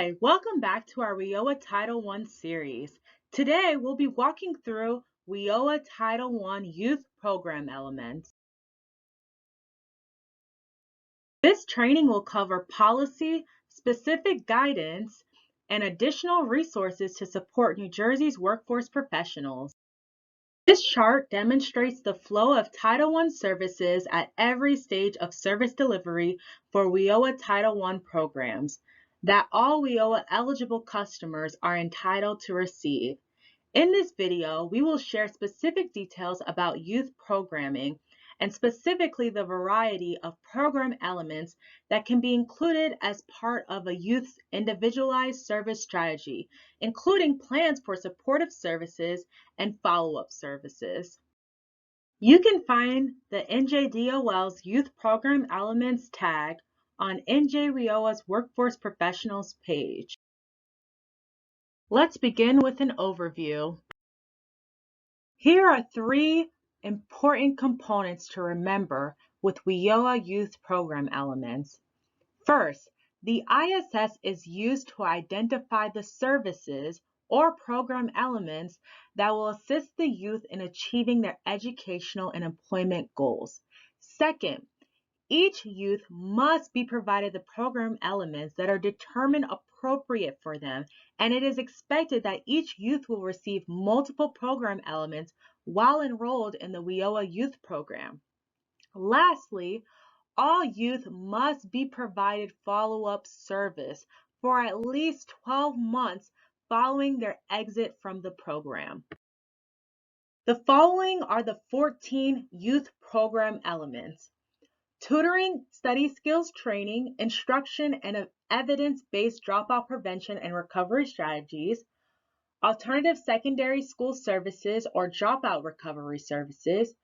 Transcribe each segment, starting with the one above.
Hi, welcome back to our WIOA Title I series. Today, we'll be walking through WIOA Title I Youth Program Elements. This training will cover policy, specific guidance, and additional resources to support New Jersey's workforce professionals. This chart demonstrates the flow of Title I services at every stage of service delivery for WIOA Title I programs that all WIOA eligible customers are entitled to receive. In this video, we will share specific details about youth programming and specifically the variety of program elements that can be included as part of a youth's individualized service strategy, including plans for supportive services and follow-up services. You can find the NJDOL's Youth Program Elements tag on NJWIOA's Workforce Professionals page. Let's begin with an overview. Here are three important components to remember with WIOA Youth Program Elements. First, the ISS is used to identify the services or program elements that will assist the youth in achieving their educational and employment goals. Second, each youth must be provided the program elements that are determined appropriate for them, and it is expected that each youth will receive multiple program elements while enrolled in the WIOA Youth Program. Lastly, all youth must be provided follow-up service for at least 12 months following their exit from the program. The following are the 14 youth program elements: tutoring, study skills training, instruction, and evidence-based dropout prevention and recovery strategies, alternative secondary school services or dropout recovery services,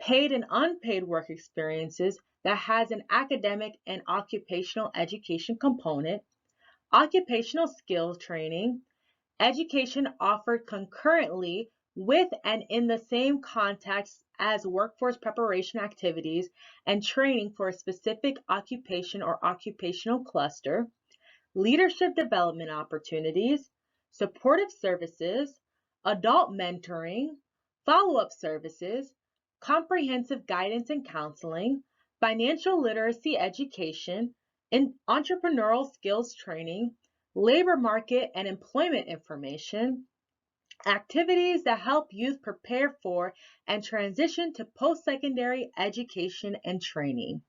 paid and unpaid work experiences that has an academic and occupational education component, occupational skills training, education offered concurrently with and in the same context as workforce preparation activities and training for a specific occupation or occupational cluster, leadership development opportunities, supportive services, adult mentoring, follow-up services, comprehensive guidance and counseling, financial literacy education, and entrepreneurial skills training, labor market and employment information, activities that help youth prepare for and transition to post-secondary education and training.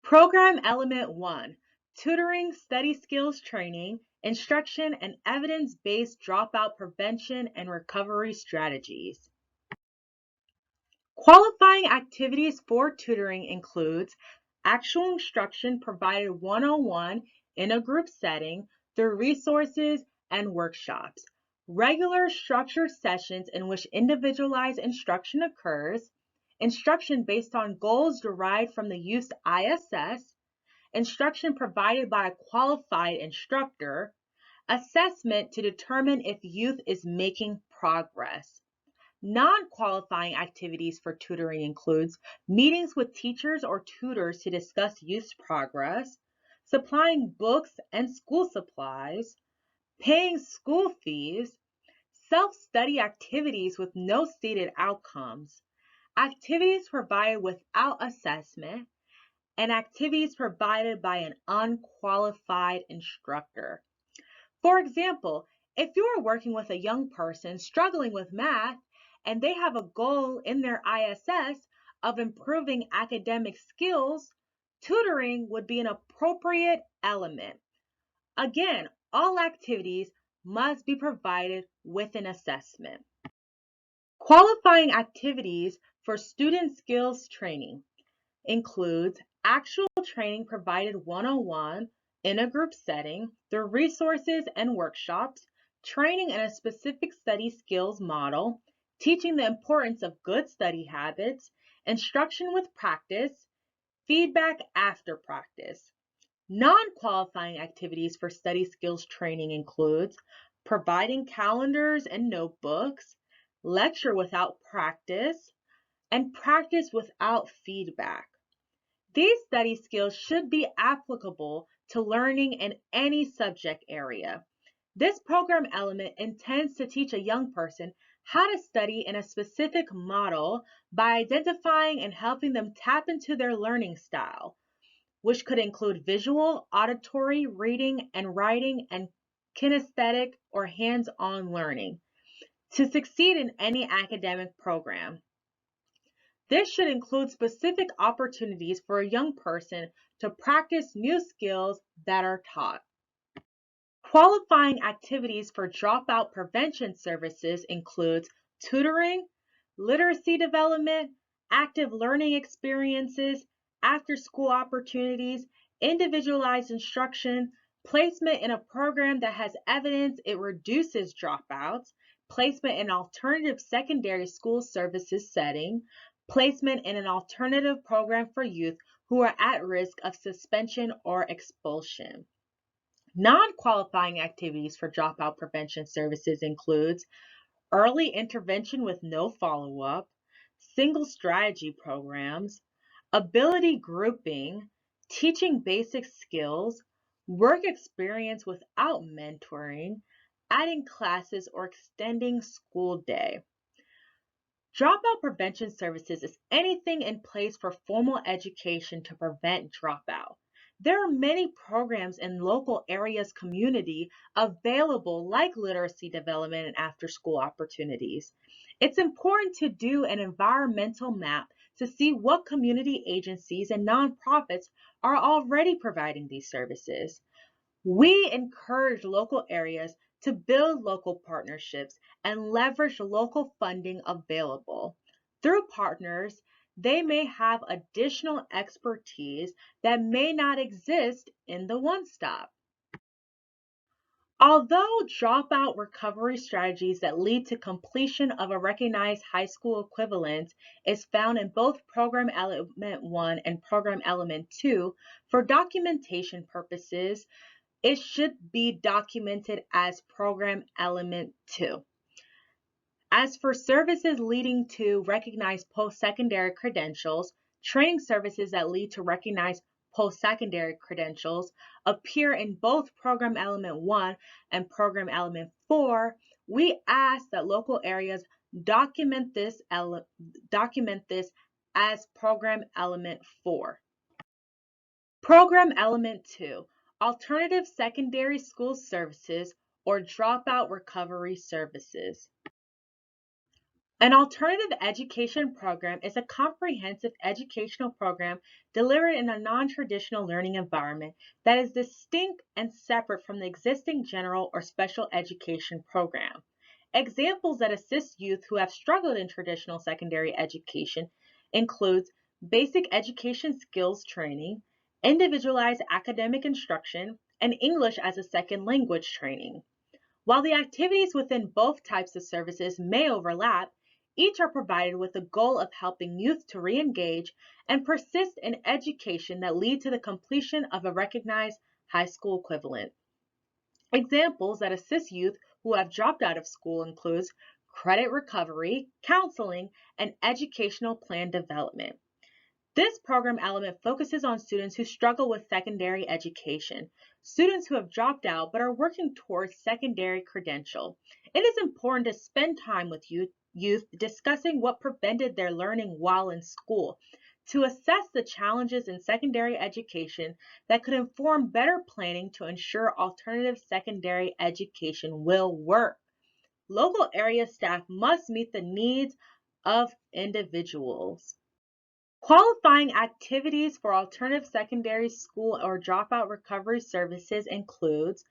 Program Element 1, Tutoring, Study Skills Training, Instruction, and Evidence-Based Dropout Prevention and Recovery Strategies. Qualifying activities for tutoring includes actual instruction provided one-on-one in a group setting through resources and workshops, regular structured sessions in which individualized instruction occurs, instruction based on goals derived from the youth's ISS, instruction provided by a qualified instructor, assessment to determine if youth is making progress. Non-qualifying activities for tutoring includes meetings with teachers or tutors to discuss youth's progress, supplying books and school supplies, paying school fees, self-study activities with no stated outcomes, activities provided without assessment, and activities provided by an unqualified instructor. For example, if you are working with a young person struggling with math and they have a goal in their ISS of improving academic skills, tutoring would be an appropriate element. Again, all activities must be provided with an assessment. Qualifying activities for student skills training includes actual training provided one-on-one in a group setting through resources and workshops, training in a specific study skills model, teaching the importance of good study habits, instruction with practice, feedback after practice. Non-qualifying activities for study skills training includes providing calendars and notebooks, lecture without practice, and practice without feedback. These study skills should be applicable to learning in any subject area. This program element intends to teach a young person how to study in a specific model by identifying and helping them tap into their learning style, which could include visual, auditory, reading and writing, and kinesthetic or hands-on learning, to succeed in any academic program. This should include specific opportunities for a young person to practice new skills that are taught. Qualifying activities for dropout prevention services includes tutoring, literacy development, active learning experiences, after-school opportunities, individualized instruction, placement in a program that has evidence it reduces dropouts, placement in alternative secondary school services setting, placement in an alternative program for youth who are at risk of suspension or expulsion. Non-qualifying activities for dropout prevention services includes early intervention with no follow-up, single strategy programs, ability grouping, teaching basic skills, work experience without mentoring, adding classes or extending school day. Dropout prevention services is anything in place for formal education to prevent dropout. There are many programs in local areas community available like literacy development and after-school opportunities. It's important to do an environmental map to see what community agencies and nonprofits are already providing these services. We encourage local areas to build local partnerships and leverage local funding available. Through partners, they may have additional expertise that may not exist in the one-stop. Although dropout recovery strategies that lead to completion of a recognized high school equivalent is found in both Program Element 1 and Program Element 2, for documentation purposes, it should be documented as Program Element 2. As for services leading to recognized post-secondary credentials, training services that lead to recognized post-secondary credentials appear in both Program Element 1 and Program Element 4. We ask that local areas document this as Program Element 4. Program Element 2, Alternative Secondary School Services or Dropout Recovery Services. An alternative education program is a comprehensive educational program delivered in a non-traditional learning environment that is distinct and separate from the existing general or special education program. Examples that assist youth who have struggled in traditional secondary education includes basic education skills training, individualized academic instruction, and English as a second language training. While the activities within both types of services may overlap, each are provided with the goal of helping youth to re-engage and persist in education that lead to the completion of a recognized high school equivalent. Examples that assist youth who have dropped out of school includes credit recovery, counseling, and educational plan development. This program element focuses on students who struggle with secondary education, students who have dropped out but are working towards secondary credential. It is important to spend time with youth discussing what prevented their learning while in school, to assess the challenges in secondary education that could inform better planning to ensure alternative secondary education will work. Local area staff must meet the needs of individuals. Qualifying activities for alternative secondary school or dropout recovery services includes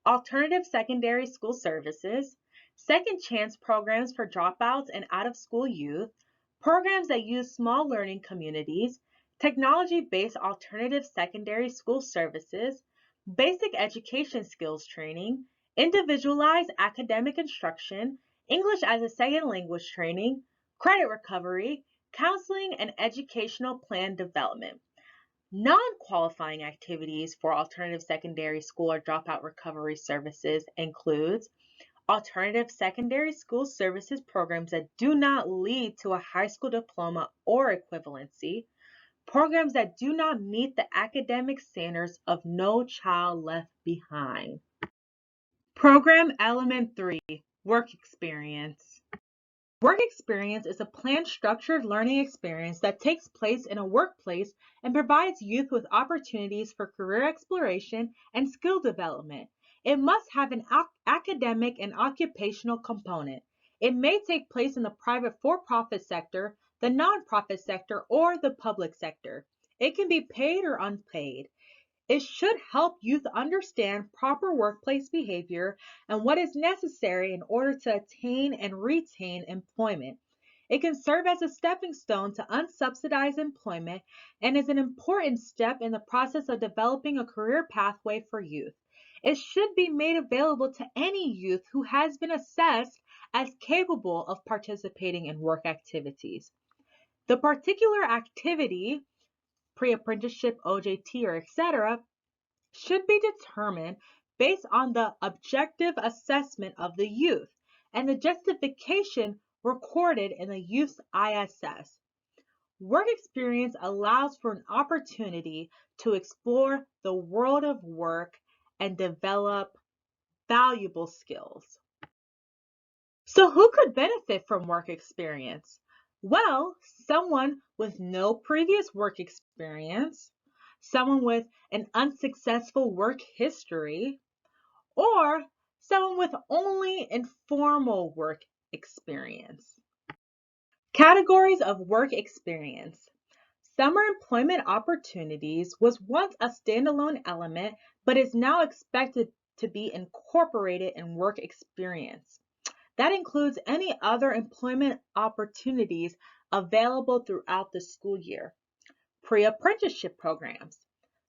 alternative secondary school services, second chance programs for dropouts and out-of-school youth, programs that use small learning communities, technology-based alternative secondary school services, basic education skills training, individualized academic instruction, English as a second language training, credit recovery, counseling, and educational plan development. Non-qualifying activities for alternative secondary school or dropout recovery services includes alternative secondary school services programs that do not lead to a high school diploma or equivalency, programs that do not meet the academic standards of No Child Left Behind. Program Element 3, Work Experience. Work experience is a planned, structured learning experience that takes place in a workplace and provides youth with opportunities for career exploration and skill development. It must have an academic and occupational component. It may take place in the private for-profit sector, the nonprofit sector, or the public sector. It can be paid or unpaid. It should help youth understand proper workplace behavior and what is necessary in order to attain and retain employment. It can serve as a stepping stone to unsubsidized employment and is an important step in the process of developing a career pathway for youth. It should be made available to any youth who has been assessed as capable of participating in work activities. The particular activity, pre-apprenticeship, OJT, or etc., should be determined based on the objective assessment of the youth and the justification recorded in the youth's ISS. Work experience allows for an opportunity to explore the world of work and develop valuable skills. So who could benefit from work experience? Well, someone with no previous work experience, someone with an unsuccessful work history, or someone with only informal work experience. Categories of work experience. Summer employment opportunities was once a standalone element, but is now expected to be incorporated in work experience. That includes any other employment opportunities available throughout the school year. Pre-apprenticeship programs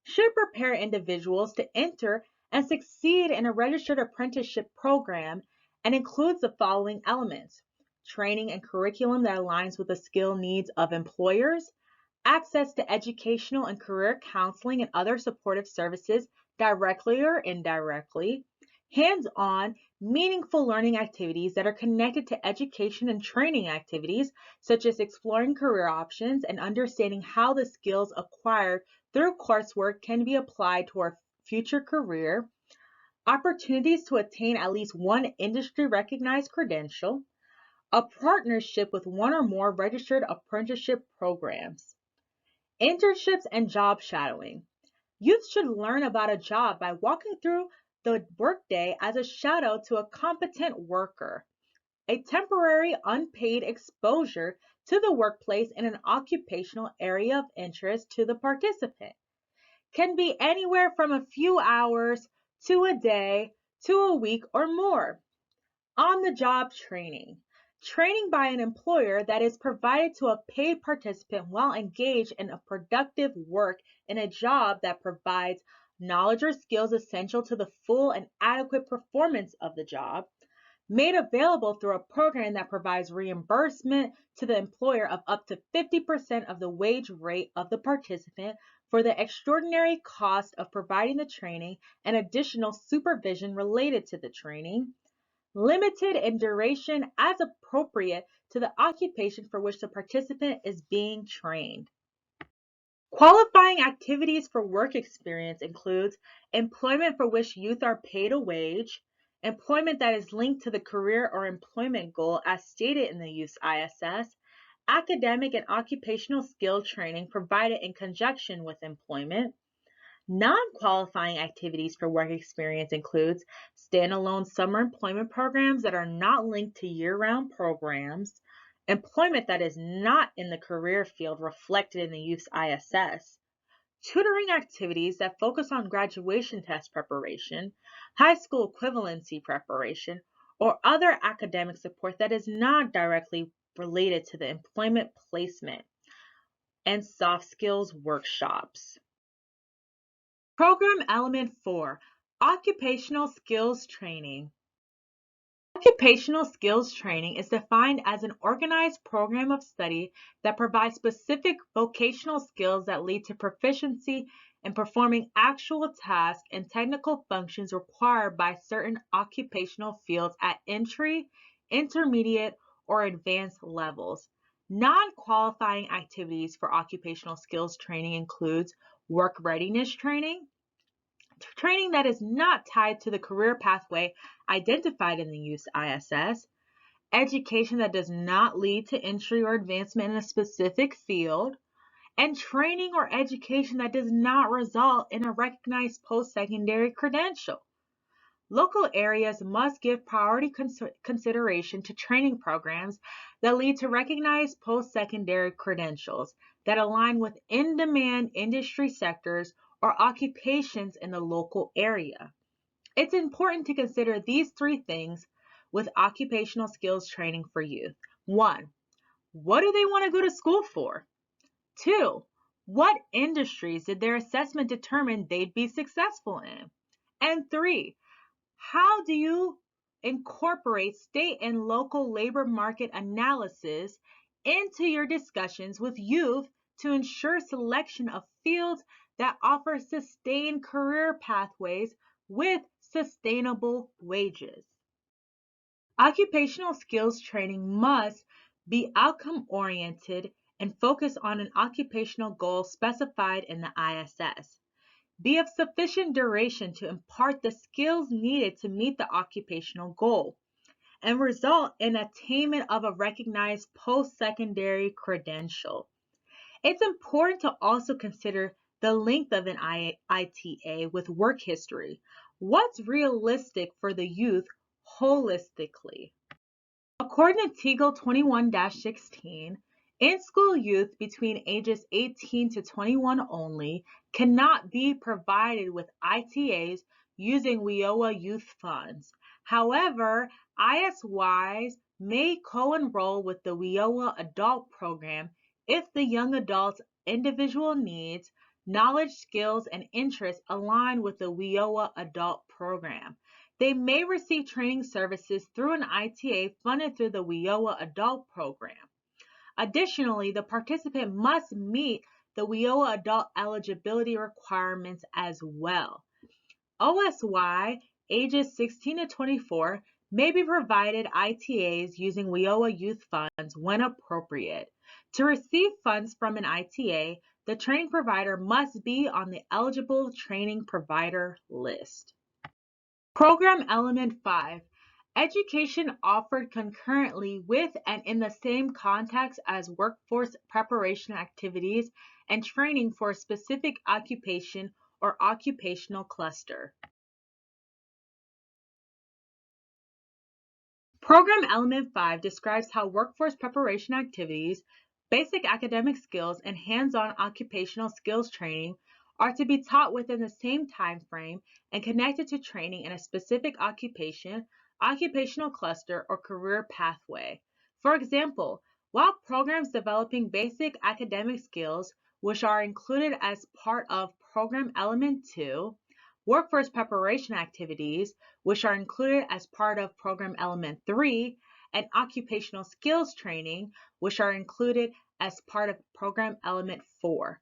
should prepare individuals to enter and succeed in a registered apprenticeship program and includes the following elements: training and curriculum that aligns with the skill needs of employers, access to educational and career counseling and other supportive services directly or indirectly, hands-on, meaningful learning activities that are connected to education and training activities, such as exploring career options and understanding how the skills acquired through coursework can be applied to our future career, opportunities to attain at least one industry-recognized credential, a partnership with one or more registered apprenticeship programs. Internships and job shadowing. Youth should learn about a job by walking through the workday as a shadow to a competent worker. A temporary unpaid exposure to the workplace in an occupational area of interest to the participant. Can be anywhere from a few hours to a day to a week or more. On-the-job training. Training by an employer that is provided to a paid participant while engaged in a productive work in a job that provides knowledge or skills essential to the full and adequate performance of the job, made available through a program that provides reimbursement to the employer of up to 50% of the wage rate of the participant for the extraordinary cost of providing the training and additional supervision related to the training. Limited in duration as appropriate to the occupation for which the participant is being trained. Qualifying activities for work experience includes employment for which youth are paid a wage, employment that is linked to the career or employment goal as stated in the youth's ISS, academic and occupational skill training provided in conjunction with employment. Non-qualifying activities for work experience includes standalone summer employment programs that are not linked to year-round programs, employment that is not in the career field reflected in the youth's ISS, tutoring activities that focus on graduation test preparation, high school equivalency preparation, or other academic support that is not directly related to the employment placement, and soft skills workshops. Program Element 4, Occupational Skills Training. Occupational skills training is defined as an organized program of study that provides specific vocational skills that lead to proficiency in performing actual tasks and technical functions required by certain occupational fields at entry, intermediate, or advanced levels. Non-qualifying activities for occupational skills training includes work readiness training, training that is not tied to the career pathway identified in the youth ISS, education that does not lead to entry or advancement in a specific field, and training or education that does not result in a recognized post-secondary credential. Local areas must give priority consideration to training programs that lead to recognized post-secondary credentials that align with in-demand industry sectors or occupations in the local area. It's important to consider these three things with occupational skills training for youth. 1. What do they want to go to school for? 2. What industries did their assessment determine they'd be successful in? And 3. How do you incorporate state and local labor market analysis into your discussions with youth to ensure selection of fields that offer sustained career pathways with sustainable wages? Occupational skills training must be outcome-oriented and focus on an occupational goal specified in the ISS. Be of sufficient duration to impart the skills needed to meet the occupational goal and result in attainment of a recognized post-secondary credential. It's important to also consider the length of an ITA with work history. What's realistic for the youth holistically? According to Teagle 21-16, in-school youth between ages 18 to 21 only cannot be provided with ITAs using WIOA youth funds. However, ISYs may co-enroll with the WIOA adult program if the young adult's individual needs, knowledge, skills, and interests align with the WIOA adult program. They may receive training services through an ITA funded through the WIOA adult program. Additionally, the participant must meet the WIOA adult eligibility requirements as well. OSY, ages 16 to 24, may be provided ITAs using WIOA youth funds when appropriate. To receive funds from an ITA, the training provider must be on the eligible training provider list. Program Element 5. Education offered concurrently with and in the same context as workforce preparation activities and training for a specific occupation or occupational cluster. Program Element 5 describes how workforce preparation activities, basic academic skills, and hands-on occupational skills training are to be taught within the same time frame and connected to training in a specific occupation, occupational cluster, or career pathway. For example, while programs developing basic academic skills, which are included as part of Program Element 2, workforce preparation activities, which are included as part of Program Element 3, and occupational skills training, which are included as part of Program Element 4,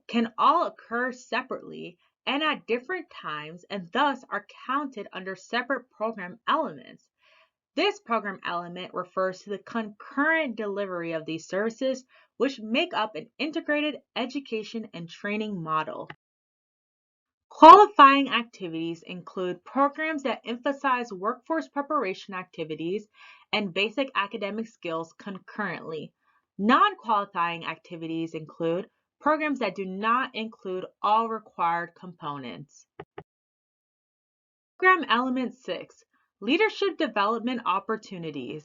can all occur separately and at different times and thus are counted under separate program elements. This program element refers to the concurrent delivery of these services, which make up an integrated education and training model. Qualifying activities include programs that emphasize workforce preparation activities and basic academic skills concurrently. Non-qualifying activities include programs that do not include all required components. Program Element 6, Leadership Development Opportunities.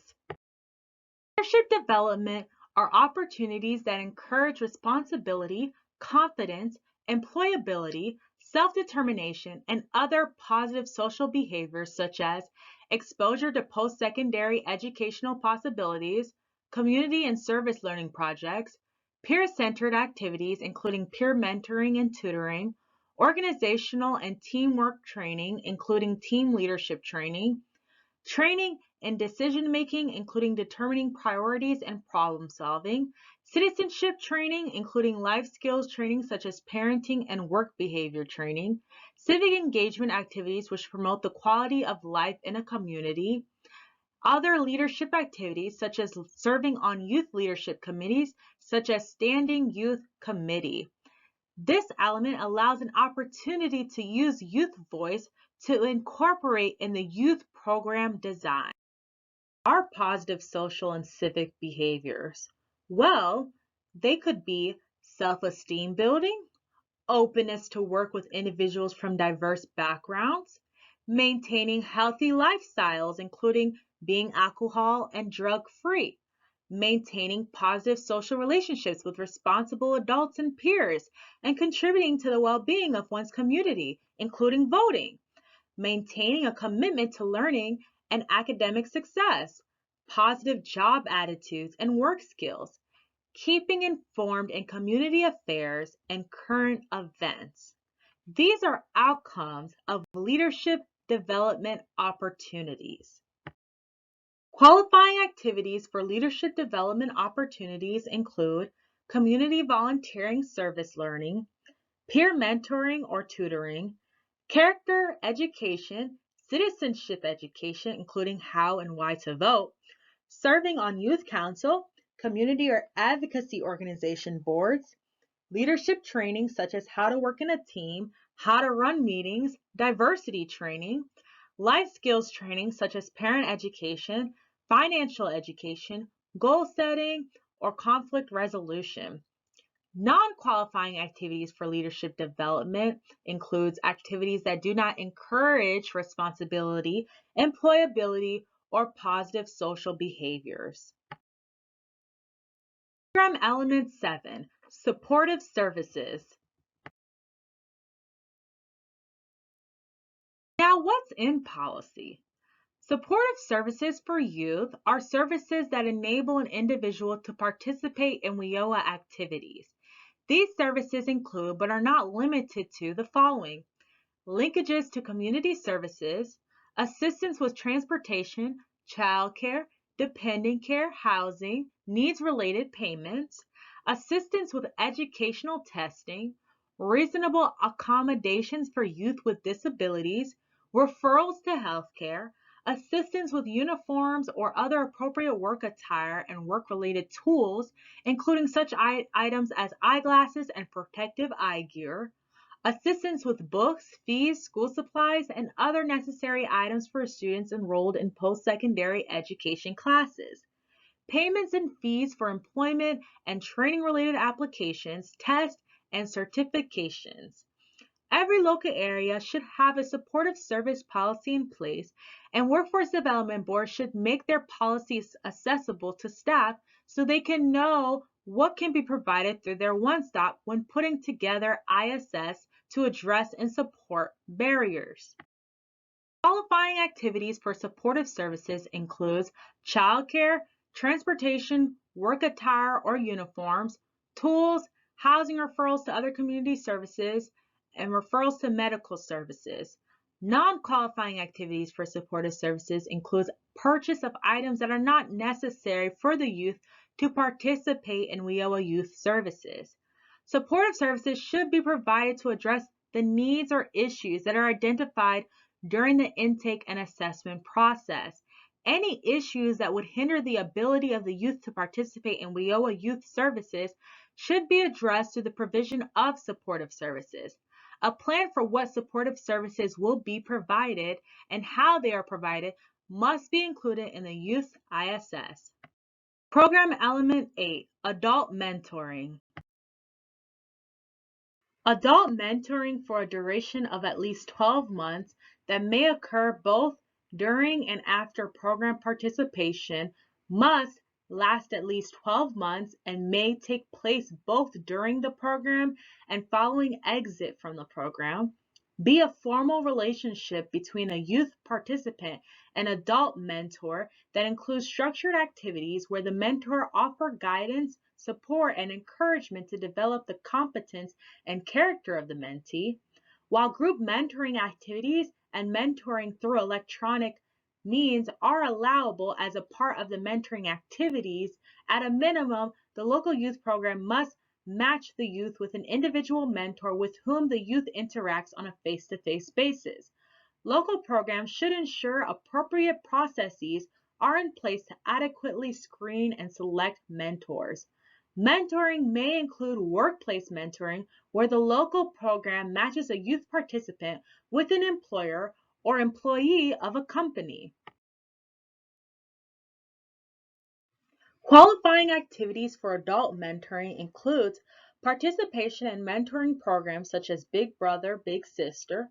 Leadership development are opportunities that encourage responsibility, confidence, employability, self-determination, and other positive social behaviors such as exposure to post-secondary educational possibilities, community and service learning projects, peer-centered activities including peer mentoring and tutoring, organizational and teamwork training including team leadership training, training in decision-making including determining priorities and problem solving, citizenship training including life skills training such as parenting and work behavior training, civic engagement activities which promote the quality of life in a community, Other leadership activities, such as serving on youth leadership committees, such as Standing Youth Committee. This element allows an opportunity to use youth voice to incorporate in the youth program design. Are positive social and civic behaviors? Well, they could be self-esteem building, openness to work with individuals from diverse backgrounds, maintaining healthy lifestyles, including being alcohol and drug-free, maintaining positive social relationships with responsible adults and peers, and contributing to the well-being of one's community, including voting, maintaining a commitment to learning and academic success, positive job attitudes and work skills, keeping informed in community affairs and current events. These are outcomes of leadership development opportunities. Qualifying activities for leadership development opportunities include community volunteering service learning, peer mentoring or tutoring, character education, citizenship education, including how and why to vote, serving on youth council, community or advocacy organization boards, leadership training such as how to work in a team, how to run meetings, diversity training, life skills training such as parent education, financial education, goal setting, or conflict resolution. Non-qualifying activities for leadership development includes activities that do not encourage responsibility, employability, or positive social behaviors. Program Element 7, Supportive Services. Now, what's in policy? Supportive services for youth are services that enable an individual to participate in WIOA activities. These services include, but are not limited to, the following: linkages to community services, assistance with transportation, childcare, dependent care, housing, needs-related payments, assistance with educational testing, reasonable accommodations for youth with disabilities, referrals to healthcare, assistance with uniforms or other appropriate work attire and work-related tools, including such items as eyeglasses and protective eye gear, assistance with books, fees, school supplies, and other necessary items for students enrolled in post-secondary education classes, payments and fees for employment and training-related applications, tests, and certifications. Every local area should have a supportive service policy in place, and workforce development boards should make their policies accessible to staff so they can know what can be provided through their one-stop when putting together ISS to address and support barriers. Qualifying activities for supportive services includes childcare, transportation, work attire or uniforms, tools, housing referrals to other community services, and referrals to medical services. Non-qualifying activities for supportive services includes purchase of items that are not necessary for the youth to participate in WIOA youth services. Supportive services should be provided to address the needs or issues that are identified during the intake and assessment process. Any issues that would hinder the ability of the youth to participate in WIOA youth services should be addressed through the provision of supportive services. A plan for what supportive services will be provided and how they are provided must be included in the Youth ISS. Program Element 8, Adult Mentoring. Adult mentoring for a duration of at least 12 months that may occur both during and after program participation must last at least 12 months and may take place both during the program and following exit from the program, be a formal relationship between a youth participant and adult mentor that includes structured activities where the mentor offers guidance, support, and encouragement to develop the competence and character of the mentee, while group mentoring activities and mentoring through electronic means are allowable as a part of the mentoring activities. At a minimum, the local youth program must match the youth with an individual mentor with whom the youth interacts on a face-to-face basis. Local programs should ensure appropriate processes are in place to adequately screen and select mentors. Mentoring may include workplace mentoring, where the local program matches a youth participant with an employer or employee of a company. Qualifying activities for adult mentoring includes participation in mentoring programs such as Big Brother, Big Sister,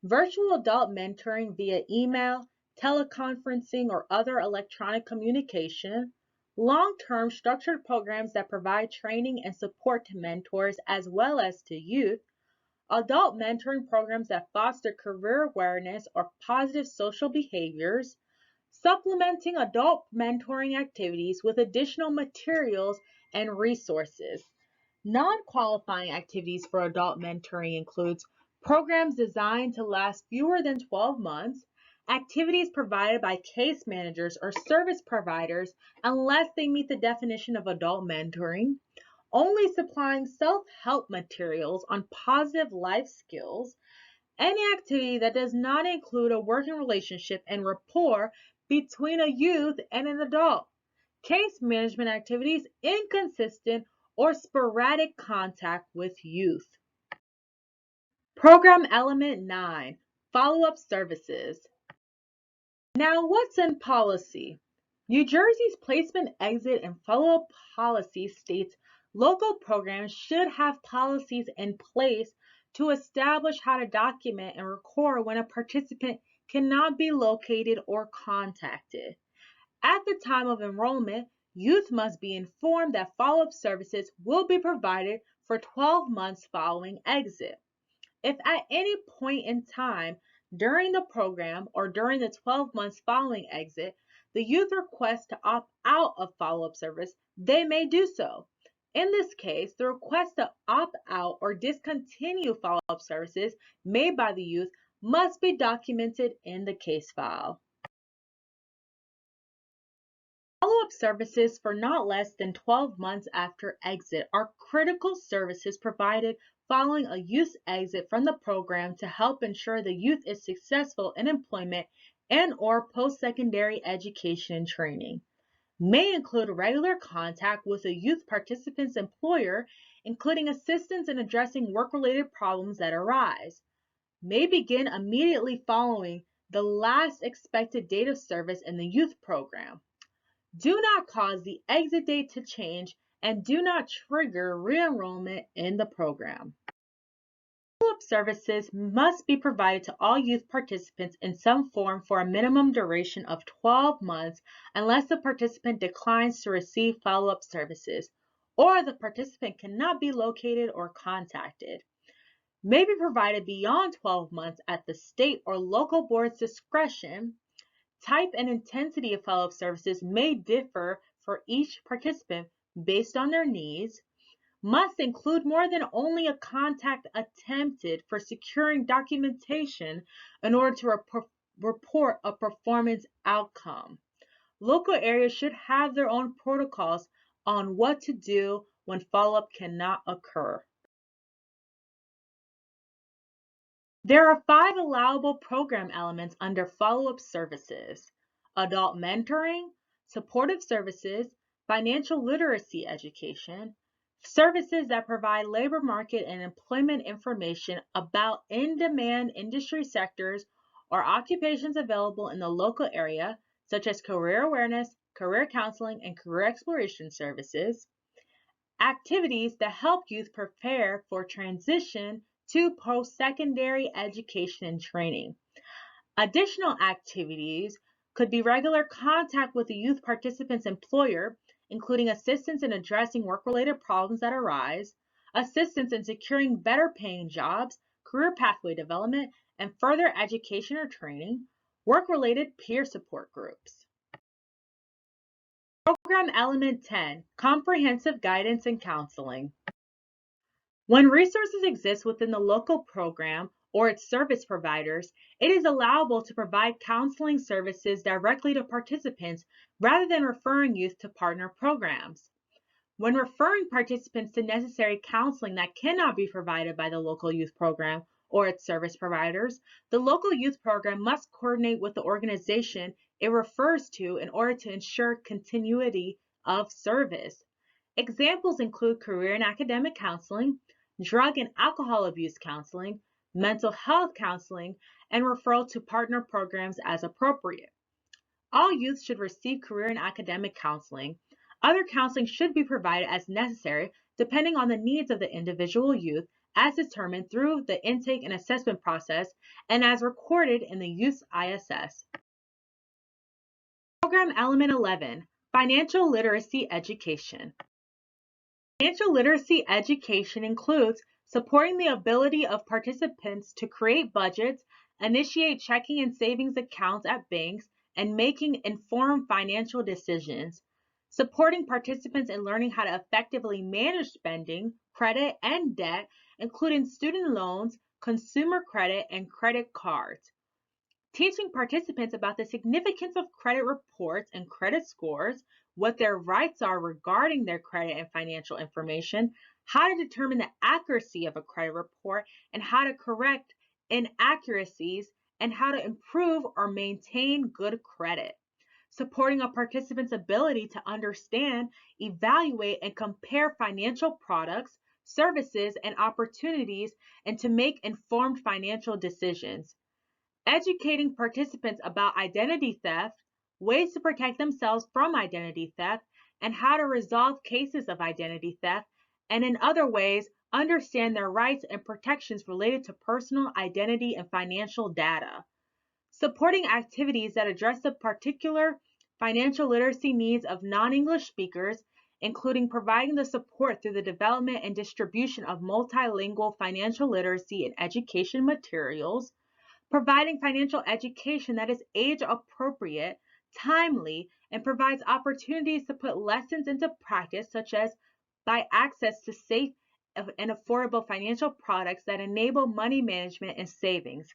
virtual adult mentoring via email, teleconferencing, or other electronic communication, long-term structured programs that provide training and support to mentors as well as to youth, adult mentoring programs that foster career awareness or positive social behaviors, supplementing adult mentoring activities with additional materials and resources. Non-qualifying activities for adult mentoring includes programs designed to last fewer than 12 months, activities provided by case managers or service providers unless they meet the definition of adult mentoring, only supplying self-help materials on positive life skills, any activity that does not include a working relationship and rapport between a youth and an adult. Case management activities, inconsistent or sporadic contact with youth. Program Element 9, Follow-up Services. Now, what's in policy? New Jersey's placement, exit, and follow-up policy states local programs should have policies in place to establish how to document and record when a participant cannot be located or contacted. At the time of enrollment, youth must be informed that follow-up services will be provided for 12 months following exit. If at any point in time during the program or during the 12 months following exit, the youth requests to opt out of follow-up service, they may do so. In this case, the request to opt out or discontinue follow-up services made by the youth must be documented in the case file. Follow-up services for not less than 12 months after exit are critical services provided following a youth's exit from the program to help ensure the youth is successful in employment and/or post-secondary education and training. May include regular contact with a youth participant's employer, including assistance in addressing work-related problems that arise. May begin immediately following the last expected date of service in the youth program. Do not cause the exit date to change and do not trigger re-enrollment in the program. Follow-up services must be provided to all youth participants in some form for a minimum duration of 12 months unless the participant declines to receive follow-up services or the participant cannot be located or contacted. May be provided beyond 12 months at the state or local board's discretion. Type and intensity of follow-up services may differ for each participant based on their needs, must include more than only a contact attempted for securing documentation in order to report a performance outcome. Local areas should have their own protocols on what to do when follow-up cannot occur. There are 5 allowable program elements under follow-up services: adult mentoring, supportive services, financial literacy education, services that provide labor market and employment information about in-demand industry sectors or occupations available in the local area, such as career awareness, career counseling, and career exploration services, activities that help youth prepare for transition to post-secondary education and training. Additional activities could be regular contact with the youth participant's employer, including assistance in addressing work-related problems that arise, assistance in securing better paying jobs, career pathway development, and further education or training, work-related peer support groups. Program Element 10, Comprehensive Guidance and Counseling. When resources exist within the local program or its service providers, it is allowable to provide counseling services directly to participants rather than referring youth to partner programs. When referring participants to necessary counseling that cannot be provided by the local youth program or its service providers, the local youth program must coordinate with the organization it refers to in order to ensure continuity of service. Examples include career and academic counseling, drug and alcohol abuse counseling, mental health counseling, and referral to partner programs as appropriate. All youth should receive career and academic counseling. Other counseling should be provided as necessary depending on the needs of the individual youth as determined through the intake and assessment process and as recorded in the Youth ISS. Program Element 11, Financial Literacy Education. Financial literacy education includes supporting the ability of participants to create budgets, initiate checking and savings accounts at banks, and making informed financial decisions. Supporting participants in learning how to effectively manage spending, credit, and debt, including student loans, consumer credit, and credit cards. Teaching participants about the significance of credit reports and credit scores, what their rights are regarding their credit and financial information, how to determine the accuracy of a credit report, and how to correct inaccuracies, and how to improve or maintain good credit. Supporting a participant's ability to understand, evaluate, and compare financial products, services, and opportunities, and to make informed financial decisions. Educating participants about identity theft, ways to protect themselves from identity theft, and how to resolve cases of identity theft, and in other ways, understand their rights and protections related to personal identity and financial data. Supporting activities that address the particular financial literacy needs of non-English speakers, including providing the support through the development and distribution of multilingual financial literacy and education materials, providing financial education that is age appropriate, timely, and provides opportunities to put lessons into practice, such as by access to safe and affordable financial products that enable money management and savings.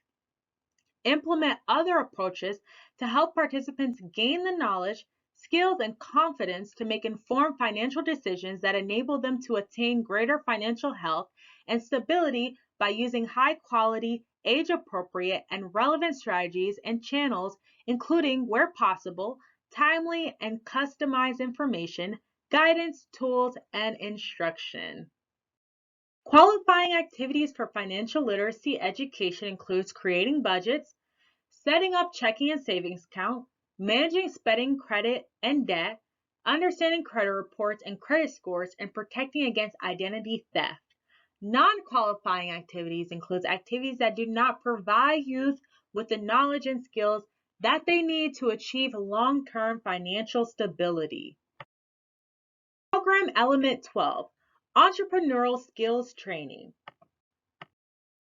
Implement other approaches to help participants gain the knowledge, skills, and confidence to make informed financial decisions that enable them to attain greater financial health and stability by using high-quality, age-appropriate, and relevant strategies and channels, including, where possible, timely and customized information, guidance, tools, and instruction. Qualifying activities for financial literacy education includes creating budgets, setting up checking and savings account, managing spending, credit, and debt, understanding credit reports and credit scores, and protecting against identity theft. Non-qualifying activities includes activities that do not provide youth with the knowledge and skills that they need to achieve long-term financial stability. Program Element 12, Entrepreneurial Skills Training.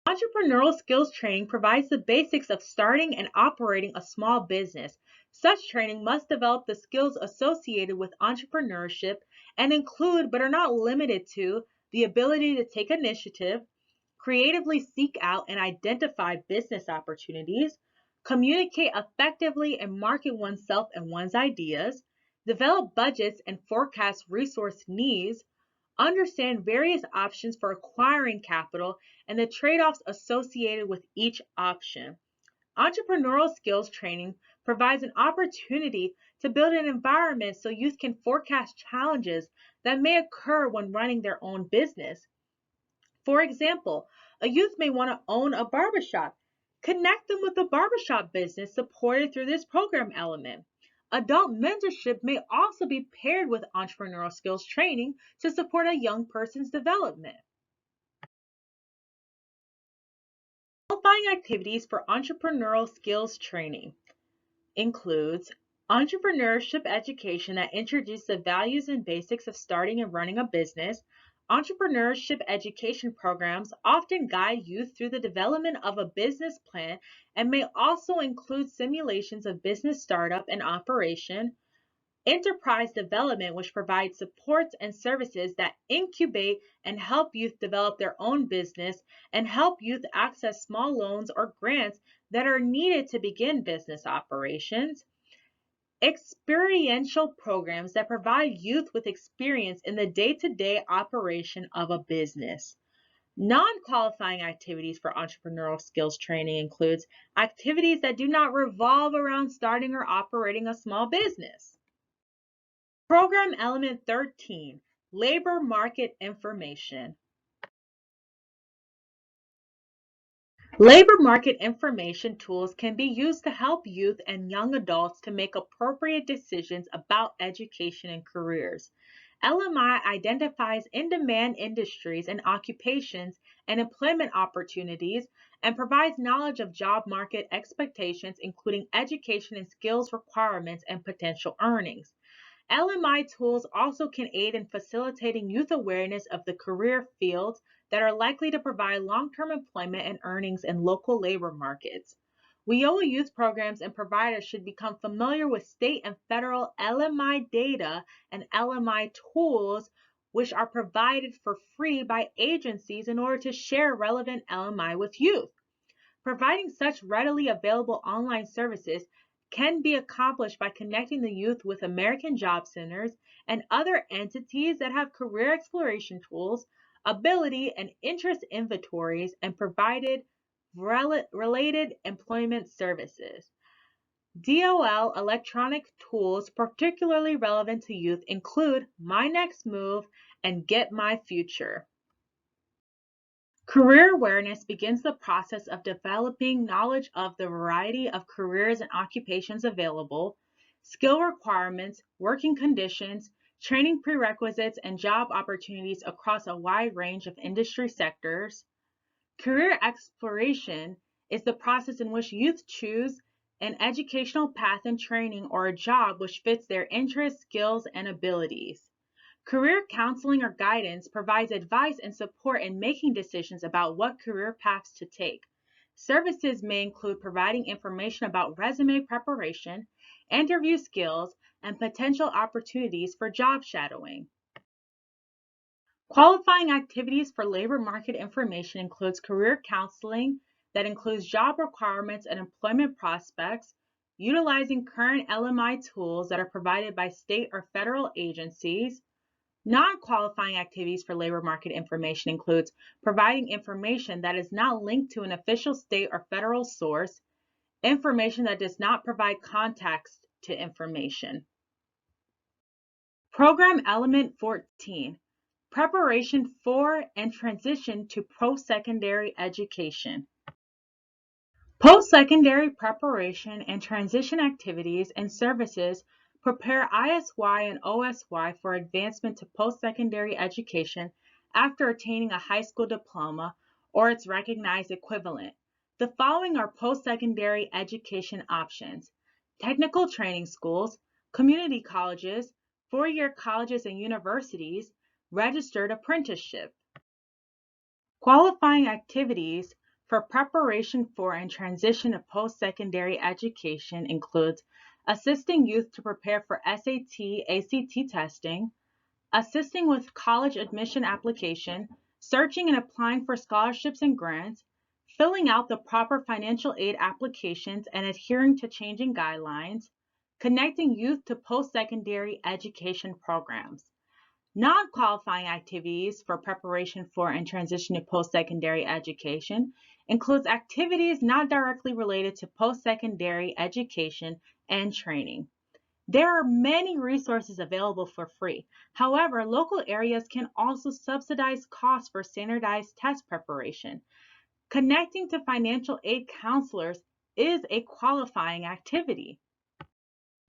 Entrepreneurial skills training provides the basics of starting and operating a small business. Such training must develop the skills associated with entrepreneurship and include, but are not limited to, the ability to take initiative, creatively seek out and identify business opportunities, communicate effectively and market oneself and one's ideas, develop budgets and forecast resource needs, understand various options for acquiring capital and the trade-offs associated with each option. Entrepreneurial skills training provides an opportunity to build an environment so youth can forecast challenges that may occur when running their own business. For example, a youth may want to own a barbershop. Connect them with a barbershop business supported through this program element. Adult mentorship may also be paired with entrepreneurial skills training to support a young person's development. Qualifying activities for entrepreneurial skills training includes entrepreneurship education that introduces the values and basics of starting and running a business. Entrepreneurship education programs often guide youth through the development of a business plan and may also include simulations of business startup and operation. Enterprise development, which provides supports and services that incubate and help youth develop their own business and help youth access small loans or grants that are needed to begin business operations. Experiential programs that provide youth with experience in the day-to-day operation of a business. Non-qualifying activities for entrepreneurial skills training includes activities that do not revolve around starting or operating a small business. Program element 13, labor market information. Labor market information tools can be used to help youth and young adults to make appropriate decisions about education and careers. LMI identifies in-demand industries and occupations and employment opportunities and provides knowledge of job market expectations, including education and skills requirements and potential earnings. LMI tools also can aid in facilitating youth awareness of the career fields that are likely to provide long-term employment and earnings in local labor markets. WIOA youth programs and providers should become familiar with state and federal LMI data and LMI tools, which are provided for free by agencies in order to share relevant LMI with youth. Providing such readily available online services can be accomplished by connecting the youth with American job centers and other entities that have career exploration tools, ability and interest inventories, and provided related employment services. DOL electronic tools particularly relevant to youth include My Next Move and Get My Future. Career awareness begins the process of developing knowledge of the variety of careers and occupations available, skill requirements, working conditions, training prerequisites, and job opportunities across a wide range of industry sectors. Career exploration is the process in which youth choose an educational path and training or a job which fits their interests, skills, and abilities. Career counseling or guidance provides advice and support in making decisions about what career paths to take. Services may include providing information about resume preparation, interview skills, and potential opportunities for job shadowing. Qualifying activities for labor market information includes career counseling that includes job requirements and employment prospects, utilizing current LMI tools that are provided by state or federal agencies. Non-qualifying activities for labor market information includes providing information that is not linked to an official state or federal source, information that does not provide context to information. Program element 14, preparation for and transition to post-secondary education. Post-secondary preparation and transition activities and services prepare ISY and OSY for advancement to post-secondary education after attaining a high school diploma or its recognized equivalent. The following are post-secondary education options: technical training schools, community colleges, four-year colleges and universities, registered apprenticeship. Qualifying activities for preparation for and transition to post-secondary education includes assisting youth to prepare for SAT, ACT testing, assisting with college admission application, searching and applying for scholarships and grants, filling out the proper financial aid applications and adhering to changing guidelines, connecting youth to post-secondary education programs. Non-qualifying activities for preparation for and transition to post-secondary education includes activities not directly related to post-secondary education and training. There are many resources available for free. However, local areas can also subsidize costs for standardized test preparation. Connecting to financial aid counselors is a qualifying activity.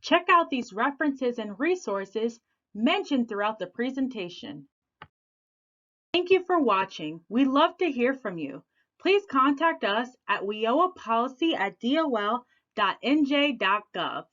Check out these references and resources mentioned throughout the presentation. Thank you for watching. We'd love to hear from you. Please contact us at wioapolicy@dol.nj.gov.